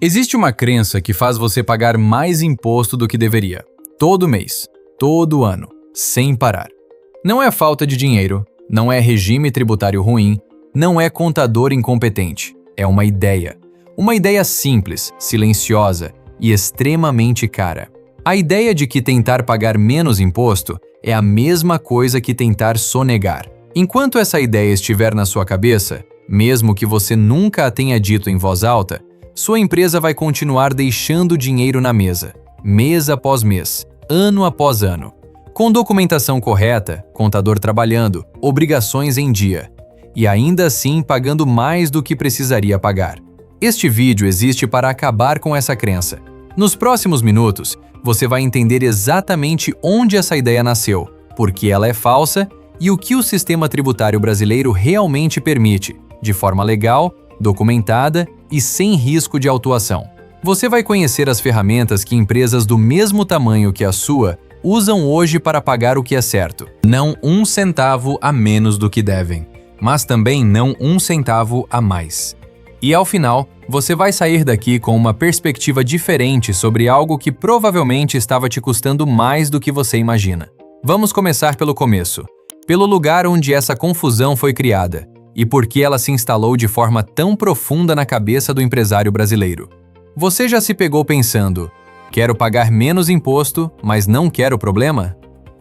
Existe uma crença que faz você pagar mais imposto do que deveria, todo mês, todo ano, sem parar. Não é falta de dinheiro, não é regime tributário ruim, não é contador incompetente. É uma ideia. Uma ideia simples, silenciosa e extremamente cara. A ideia de que tentar pagar menos imposto é a mesma coisa que tentar sonegar. Enquanto essa ideia estiver na sua cabeça, mesmo que você nunca a tenha dito em voz alta, sua empresa vai continuar deixando dinheiro na mesa, mês após mês, ano após ano. Com documentação correta, contador trabalhando, obrigações em dia. E ainda assim pagando mais do que precisaria pagar. Este vídeo existe para acabar com essa crença. Nos próximos minutos, você vai entender exatamente onde essa ideia nasceu, por que ela é falsa e o que o sistema tributário brasileiro realmente permite, de forma legal, documentada e sem risco de autuação. Você vai conhecer as ferramentas que empresas do mesmo tamanho que a sua usam hoje para pagar o que é certo. Não um centavo a menos do que devem, mas também não um centavo a mais. E ao final, você vai sair daqui com uma perspectiva diferente sobre algo que provavelmente estava te custando mais do que você imagina. Vamos começar pelo começo, pelo lugar onde essa confusão foi criada e por que ela se instalou de forma tão profunda na cabeça do empresário brasileiro. Você já se pegou pensando, quero pagar menos imposto, mas não quero problema?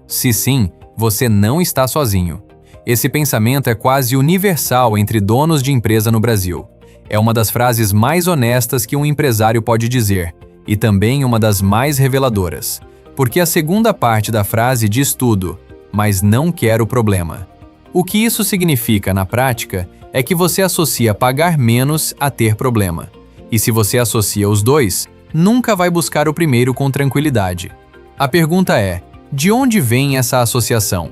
Se sim, você não está sozinho. Esse pensamento é quase universal entre donos de empresa no Brasil. É uma das frases mais honestas que um empresário pode dizer, e também uma das mais reveladoras. Porque a segunda parte da frase diz tudo, mas não quero problema. O que isso significa na prática é que você associa pagar menos a ter problema. E se você associa os dois, nunca vai buscar o primeiro com tranquilidade. A pergunta é, de onde vem essa associação?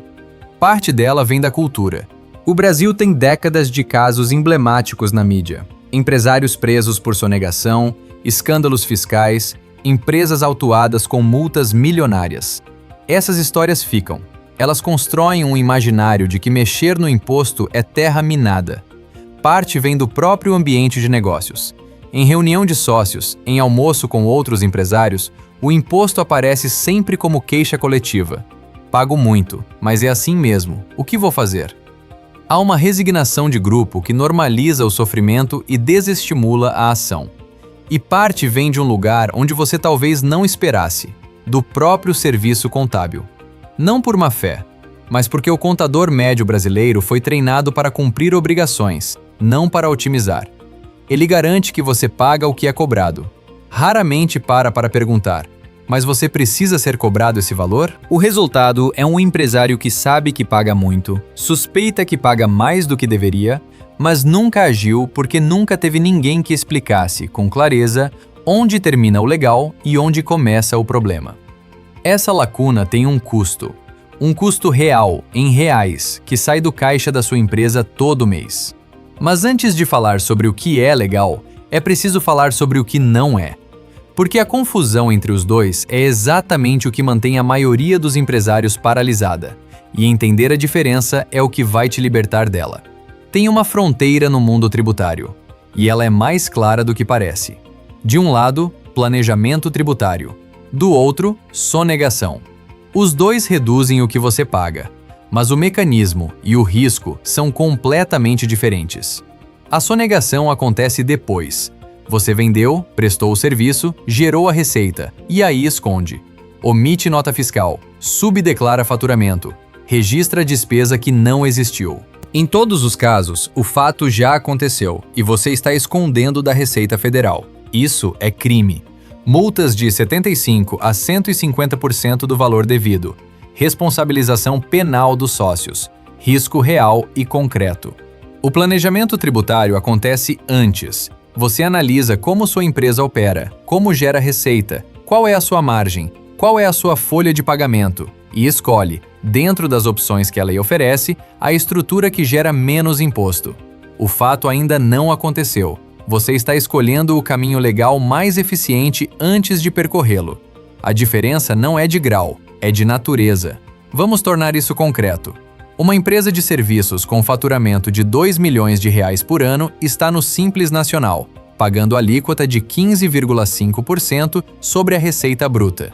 Parte dela vem da cultura. O Brasil tem décadas de casos emblemáticos na mídia. Empresários presos por sonegação, escândalos fiscais, empresas autuadas com multas milionárias. Essas histórias ficam. Elas constroem um imaginário de que mexer no imposto é terra minada. Parte vem do próprio ambiente de negócios. Em reunião de sócios, em almoço com outros empresários, o imposto aparece sempre como queixa coletiva. Pago muito, mas é assim mesmo. O que vou fazer? Há uma resignação de grupo que normaliza o sofrimento e desestimula a ação. E parte vem de um lugar onde você talvez não esperasse, do próprio serviço contábil. Não por má fé, mas porque o contador médio brasileiro foi treinado para cumprir obrigações, não para otimizar. Ele garante que você paga o que é cobrado. Raramente para perguntar, mas você precisa ser cobrado esse valor? O resultado é um empresário que sabe que paga muito, suspeita que paga mais do que deveria, mas nunca agiu porque nunca teve ninguém que explicasse, com clareza, onde termina o legal e onde começa o problema. Essa lacuna tem um custo real, em reais, que sai do caixa da sua empresa todo mês. Mas antes de falar sobre o que é legal, é preciso falar sobre o que não é. Porque a confusão entre os dois é exatamente o que mantém a maioria dos empresários paralisada, e entender a diferença é o que vai te libertar dela. Tem uma fronteira no mundo tributário, e ela é mais clara do que parece. De um lado, planejamento tributário. Do outro, sonegação. Os dois reduzem o que você paga, mas o mecanismo e o risco são completamente diferentes. A sonegação acontece depois. Você vendeu, prestou o serviço, gerou a receita, e aí esconde. Omite nota fiscal, subdeclara faturamento, registra despesa que não existiu. Em todos os casos, o fato já aconteceu e você está escondendo da Receita Federal. Isso é crime. Multas de 75% a 150% do valor devido. Responsabilização penal dos sócios. Risco real e concreto. O planejamento tributário acontece antes. Você analisa como sua empresa opera, como gera receita, qual é a sua margem, qual é a sua folha de pagamento e escolhe, dentro das opções que a lei oferece, a estrutura que gera menos imposto. O fato ainda não aconteceu. Você está escolhendo o caminho legal mais eficiente antes de percorrê-lo. A diferença não é de grau, é de natureza. Vamos tornar isso concreto. Uma empresa de serviços com faturamento de R$ 2 milhões por ano está no Simples Nacional, pagando alíquota de 15,5% sobre a receita bruta.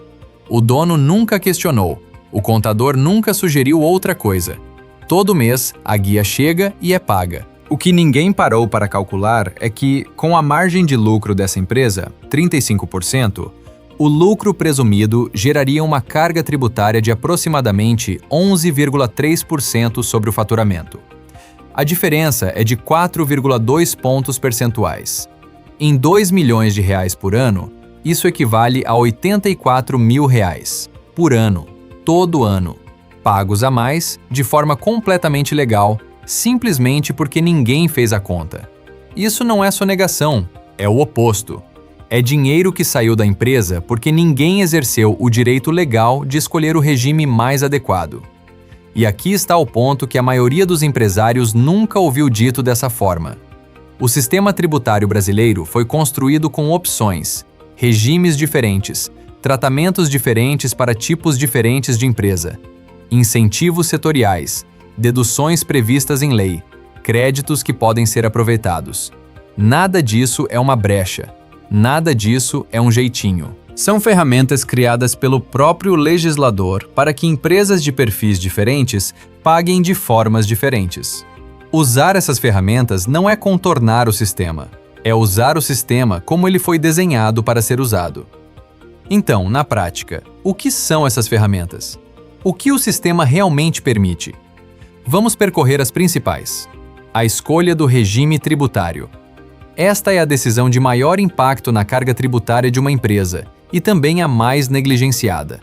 O dono nunca questionou, o contador nunca sugeriu outra coisa. Todo mês, a guia chega e é paga. O que ninguém parou para calcular é que, com a margem de lucro dessa empresa, 35%, o lucro presumido geraria uma carga tributária de aproximadamente 11,3% sobre o faturamento. A diferença é de 4,2 pontos percentuais. Em R$ 2 milhões por ano, isso equivale a R$ 84 mil por ano, todo ano, pagos a mais, de forma completamente legal, simplesmente porque ninguém fez a conta. Isso não é sonegação, é o oposto. É dinheiro que saiu da empresa porque ninguém exerceu o direito legal de escolher o regime mais adequado. E aqui está o ponto que a maioria dos empresários nunca ouviu dito dessa forma. O sistema tributário brasileiro foi construído com opções, regimes diferentes, tratamentos diferentes para tipos diferentes de empresa, incentivos setoriais, deduções previstas em lei, créditos que podem ser aproveitados. Nada disso é uma brecha. Nada disso é um jeitinho. São ferramentas criadas pelo próprio legislador para que empresas de perfis diferentes paguem de formas diferentes. Usar essas ferramentas não é contornar o sistema, é usar o sistema como ele foi desenhado para ser usado. Então, na prática, o que são essas ferramentas? O que o sistema realmente permite? Vamos percorrer as principais. A escolha do regime tributário. Esta é a decisão de maior impacto na carga tributária de uma empresa e também a mais negligenciada.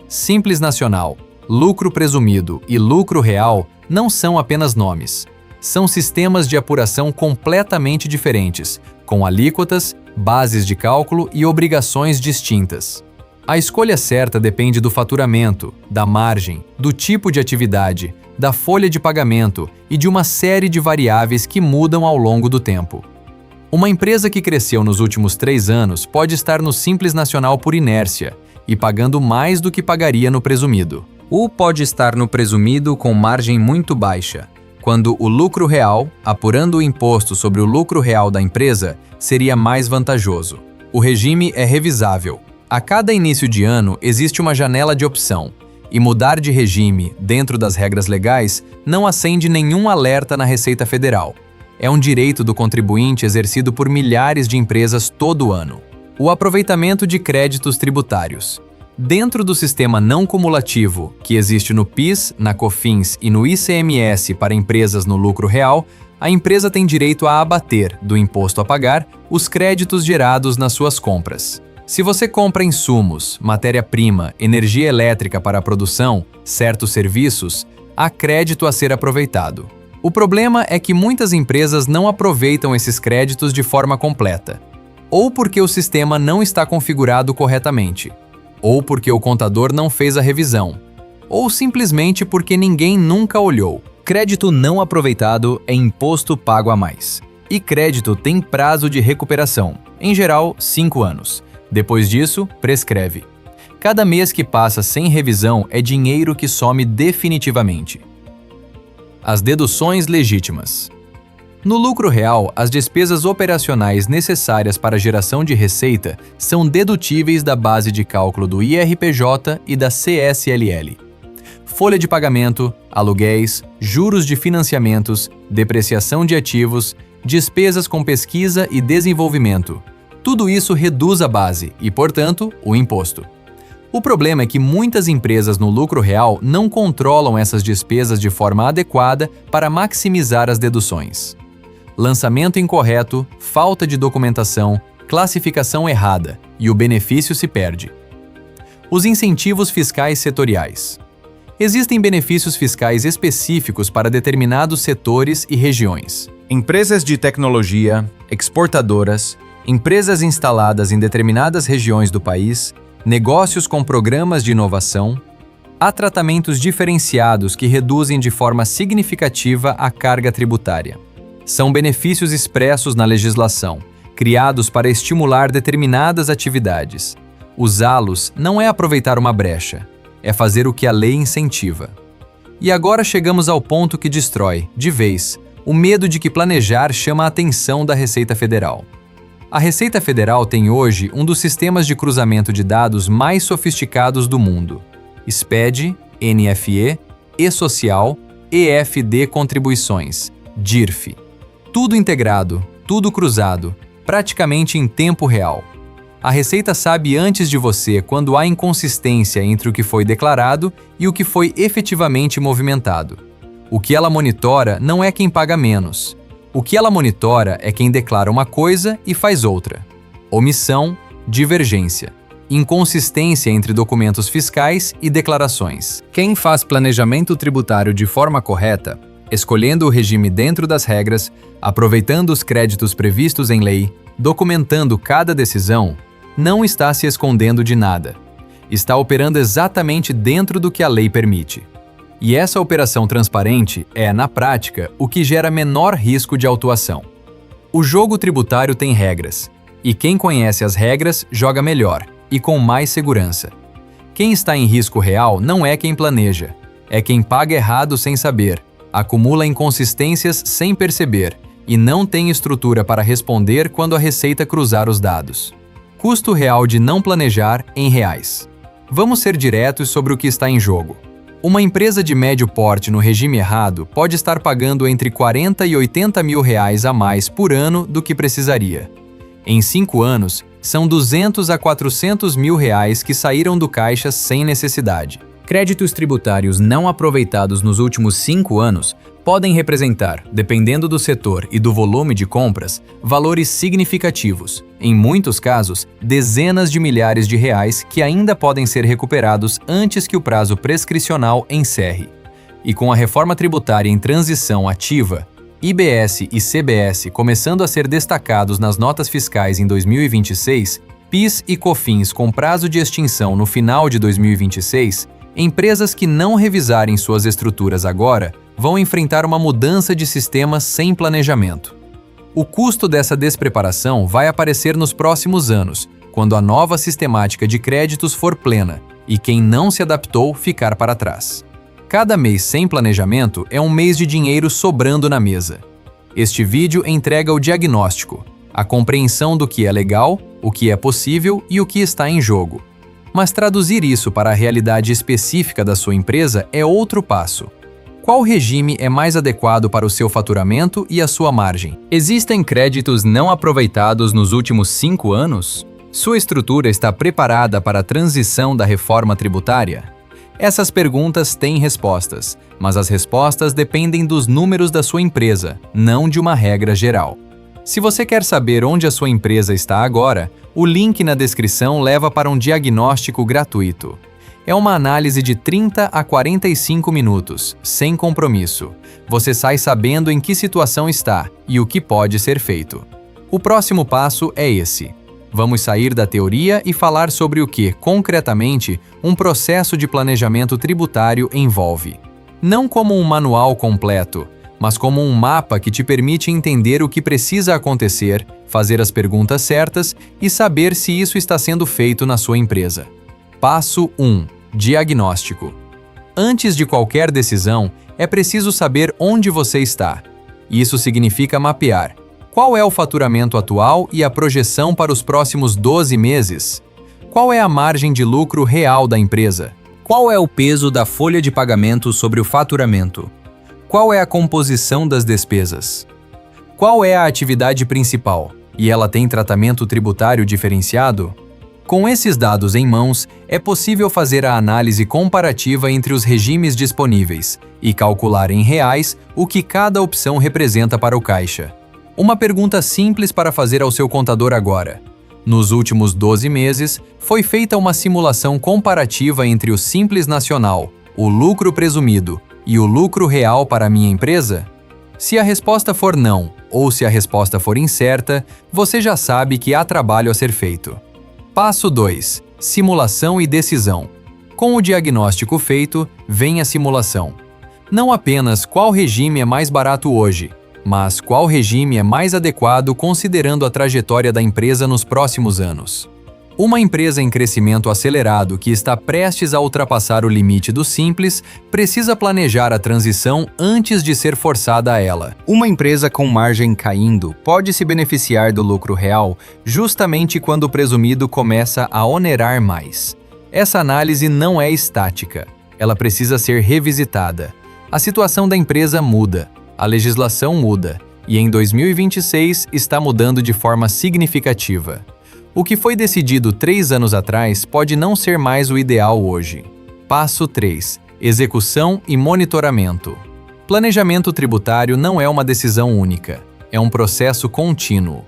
Simples Nacional, lucro presumido e lucro real não são apenas nomes. São sistemas de apuração completamente diferentes, com alíquotas, bases de cálculo e obrigações distintas. A escolha certa depende do faturamento, da margem, do tipo de atividade, da folha de pagamento e de uma série de variáveis que mudam ao longo do tempo. Uma empresa que cresceu nos últimos 3 anos pode estar no Simples Nacional por inércia e pagando mais do que pagaria no presumido. Ou pode estar no presumido com margem muito baixa, quando o lucro real, apurando o imposto sobre o lucro real da empresa, seria mais vantajoso. O regime é revisável. A cada início de ano existe uma janela de opção, e mudar de regime dentro das regras legais não acende nenhum alerta na Receita Federal. É um direito do contribuinte exercido por milhares de empresas todo ano. O aproveitamento de créditos tributários. Dentro do sistema não cumulativo, que existe no PIS, na COFINS e no ICMS para empresas no lucro real, a empresa tem direito a abater, do imposto a pagar, os créditos gerados nas suas compras. Se você compra insumos, matéria-prima, energia elétrica para a produção, certos serviços, há crédito a ser aproveitado. O problema é que muitas empresas não aproveitam esses créditos de forma completa, ou porque o sistema não está configurado corretamente, ou porque o contador não fez a revisão, ou simplesmente porque ninguém nunca olhou. Crédito não aproveitado é imposto pago a mais. E crédito tem prazo de recuperação, em geral 5 anos. Depois disso, prescreve. Cada mês que passa sem revisão é dinheiro que some definitivamente. As deduções legítimas. No lucro real, as despesas operacionais necessárias para a geração de receita são dedutíveis da base de cálculo do IRPJ e da CSLL. Folha de pagamento, aluguéis, juros de financiamentos, depreciação de ativos, despesas com pesquisa e desenvolvimento. Tudo isso reduz a base e, portanto, o imposto. O problema é que muitas empresas no lucro real não controlam essas despesas de forma adequada para maximizar as deduções. Lançamento incorreto, falta de documentação, classificação errada e o benefício se perde. Os incentivos fiscais setoriais. Existem benefícios fiscais específicos para determinados setores e regiões. Empresas de tecnologia, exportadoras, empresas instaladas em determinadas regiões do país, negócios com programas de inovação. Há tratamentos diferenciados que reduzem de forma significativa a carga tributária. São benefícios expressos na legislação, criados para estimular determinadas atividades. Usá-los não é aproveitar uma brecha, é fazer o que a lei incentiva. E agora chegamos ao ponto que destrói, de vez, o medo de que planejar chama a atenção da Receita Federal. A Receita Federal tem hoje um dos sistemas de cruzamento de dados mais sofisticados do mundo. SPED, NFE, E-Social, EFD Contribuições, DIRF. Tudo integrado, tudo cruzado, praticamente em tempo real. A Receita sabe antes de você quando há inconsistência entre o que foi declarado e o que foi efetivamente movimentado. O que ela monitora não é quem paga menos. O que ela monitora é quem declara uma coisa e faz outra. Omissão, divergência, inconsistência entre documentos fiscais e declarações. Quem faz planejamento tributário de forma correta, escolhendo o regime dentro das regras, aproveitando os créditos previstos em lei, documentando cada decisão, não está se escondendo de nada. Está operando exatamente dentro do que a lei permite. E essa operação transparente é, na prática, o que gera menor risco de autuação. O jogo tributário tem regras, e quem conhece as regras joga melhor e com mais segurança. Quem está em risco real não é quem planeja, é quem paga errado sem saber, acumula inconsistências sem perceber e não tem estrutura para responder quando a Receita cruzar os dados. Custo real de não planejar em reais. Vamos ser diretos sobre o que está em jogo. Uma empresa de médio porte no regime errado pode estar pagando entre 40 e 80 mil reais a mais por ano do que precisaria. Em 5 anos, são 200 a 400 mil reais que saíram do caixa sem necessidade. Créditos tributários não aproveitados nos últimos 5 anos podem representar, dependendo do setor e do volume de compras, valores significativos, em muitos casos, dezenas de milhares de reais que ainda podem ser recuperados antes que o prazo prescricional encerre. E com a reforma tributária em transição ativa, IBS e CBS começando a ser destacados nas notas fiscais em 2026, PIS e COFINS com prazo de extinção no final de 2026, empresas que não revisarem suas estruturas agora vão enfrentar uma mudança de sistema sem planejamento. O custo dessa despreparação vai aparecer nos próximos anos, quando a nova sistemática de créditos for plena e quem não se adaptou ficar para trás. Cada mês sem planejamento é um mês de dinheiro sobrando na mesa. Este vídeo entrega o diagnóstico, a compreensão do que é legal, o que é possível e o que está em jogo. Mas traduzir isso para a realidade específica da sua empresa é outro passo. Qual regime é mais adequado para o seu faturamento e a sua margem? Existem créditos não aproveitados nos últimos 5 anos? Sua estrutura está preparada para a transição da reforma tributária? Essas perguntas têm respostas, mas as respostas dependem dos números da sua empresa, não de uma regra geral. Se você quer saber onde a sua empresa está agora, o link na descrição leva para um diagnóstico gratuito. É uma análise de 30 a 45 minutos, sem compromisso. Você sai sabendo em que situação está e o que pode ser feito. O próximo passo é esse. Vamos sair da teoria e falar sobre o que, concretamente, um processo de planejamento tributário envolve. Não como um manual completo, mas como um mapa que te permite entender o que precisa acontecer, fazer as perguntas certas e saber se isso está sendo feito na sua empresa. Passo 1. Diagnóstico. Antes de qualquer decisão, é preciso saber onde você está. Isso significa mapear. Qual é o faturamento atual e a projeção para os próximos 12 meses? Qual é a margem de lucro real da empresa? Qual é o peso da folha de pagamento sobre o faturamento? Qual é a composição das despesas? Qual é a atividade principal? E ela tem tratamento tributário diferenciado? Com esses dados em mãos, é possível fazer a análise comparativa entre os regimes disponíveis e calcular em reais o que cada opção representa para o caixa. Uma pergunta simples para fazer ao seu contador agora. Nos últimos 12 meses, foi feita uma simulação comparativa entre o Simples Nacional, o lucro presumido e o lucro real para a minha empresa? Se a resposta for não, ou se a resposta for incerta, você já sabe que há trabalho a ser feito. Passo 2. Simulação e decisão. Com o diagnóstico feito, vem a simulação. Não apenas qual regime é mais barato hoje, mas qual regime é mais adequado considerando a trajetória da empresa nos próximos anos. Uma empresa em crescimento acelerado que está prestes a ultrapassar o limite do simples precisa planejar a transição antes de ser forçada a ela. Uma empresa com margem caindo pode se beneficiar do lucro real justamente quando o presumido começa a onerar mais. Essa análise não é estática. Ela precisa ser revisitada. A situação da empresa muda, a legislação muda, e em 2026 está mudando de forma significativa. O que foi decidido 3 anos atrás pode não ser mais o ideal hoje. Passo 3. Execução e monitoramento. Planejamento tributário não é uma decisão única, é um processo contínuo.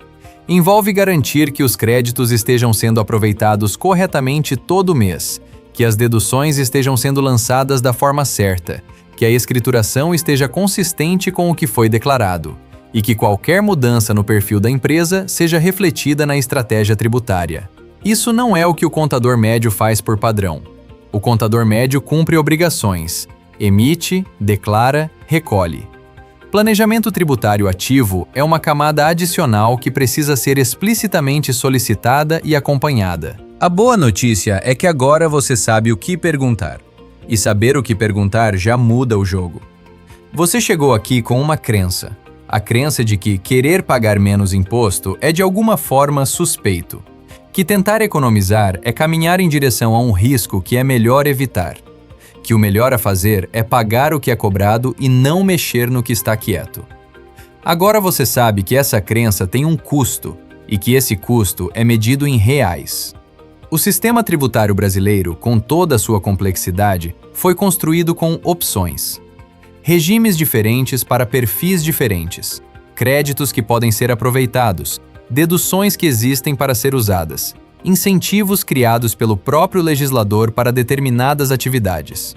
Envolve garantir que os créditos estejam sendo aproveitados corretamente todo mês, que as deduções estejam sendo lançadas da forma certa, que a escrituração esteja consistente com o que foi declarado, e que qualquer mudança no perfil da empresa seja refletida na estratégia tributária. Isso não é o que o contador médio faz por padrão. O contador médio cumpre obrigações, emite, declara, recolhe. Planejamento tributário ativo é uma camada adicional que precisa ser explicitamente solicitada e acompanhada. A boa notícia é que agora você sabe o que perguntar. E saber o que perguntar já muda o jogo. Você chegou aqui com uma crença. A crença de que querer pagar menos imposto é de alguma forma suspeito. Que tentar economizar é caminhar em direção a um risco que é melhor evitar. Que o melhor a fazer é pagar o que é cobrado e não mexer no que está quieto. Agora você sabe que essa crença tem um custo e que esse custo é medido em reais. O sistema tributário brasileiro, com toda a sua complexidade, foi construído com opções. Regimes diferentes para perfis diferentes, créditos que podem ser aproveitados, deduções que existem para ser usadas, incentivos criados pelo próprio legislador para determinadas atividades.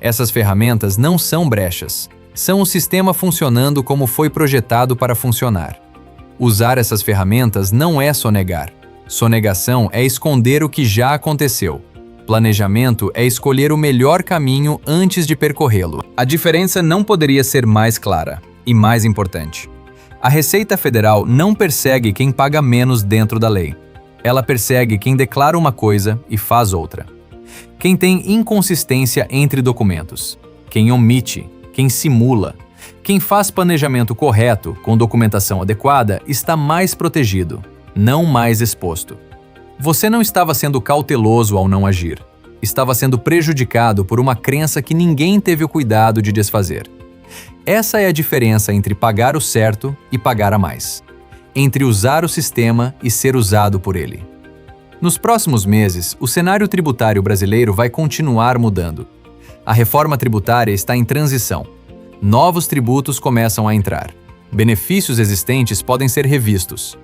Essas ferramentas não são brechas, são o sistema funcionando como foi projetado para funcionar. Usar essas ferramentas não é sonegar. Sonegação é esconder o que já aconteceu. Planejamento é escolher o melhor caminho antes de percorrê-lo. A diferença não poderia ser mais clara e mais importante. A Receita Federal não persegue quem paga menos dentro da lei. Ela persegue quem declara uma coisa e faz outra. Quem tem inconsistência entre documentos. Quem omite. Quem simula. Quem faz planejamento correto, com documentação adequada, está mais protegido, não mais exposto. Você não estava sendo cauteloso ao não agir. Estava sendo prejudicado por uma crença que ninguém teve o cuidado de desfazer. Essa é a diferença entre pagar o certo e pagar a mais. Entre usar o sistema e ser usado por ele. Nos próximos meses, o cenário tributário brasileiro vai continuar mudando. A reforma tributária está em transição. Novos tributos começam a entrar. Benefícios existentes podem ser revistos.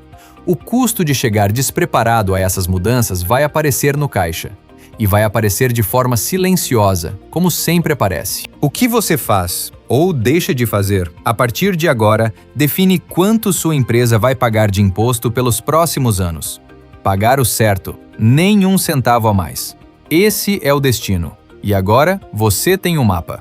O custo de chegar despreparado a essas mudanças vai aparecer no caixa. E vai aparecer de forma silenciosa, como sempre aparece. O que você faz, ou deixa de fazer, a partir de agora, define quanto sua empresa vai pagar de imposto pelos próximos anos. Pagar o certo, nem um centavo a mais. Esse é o destino. E agora, você tem um mapa.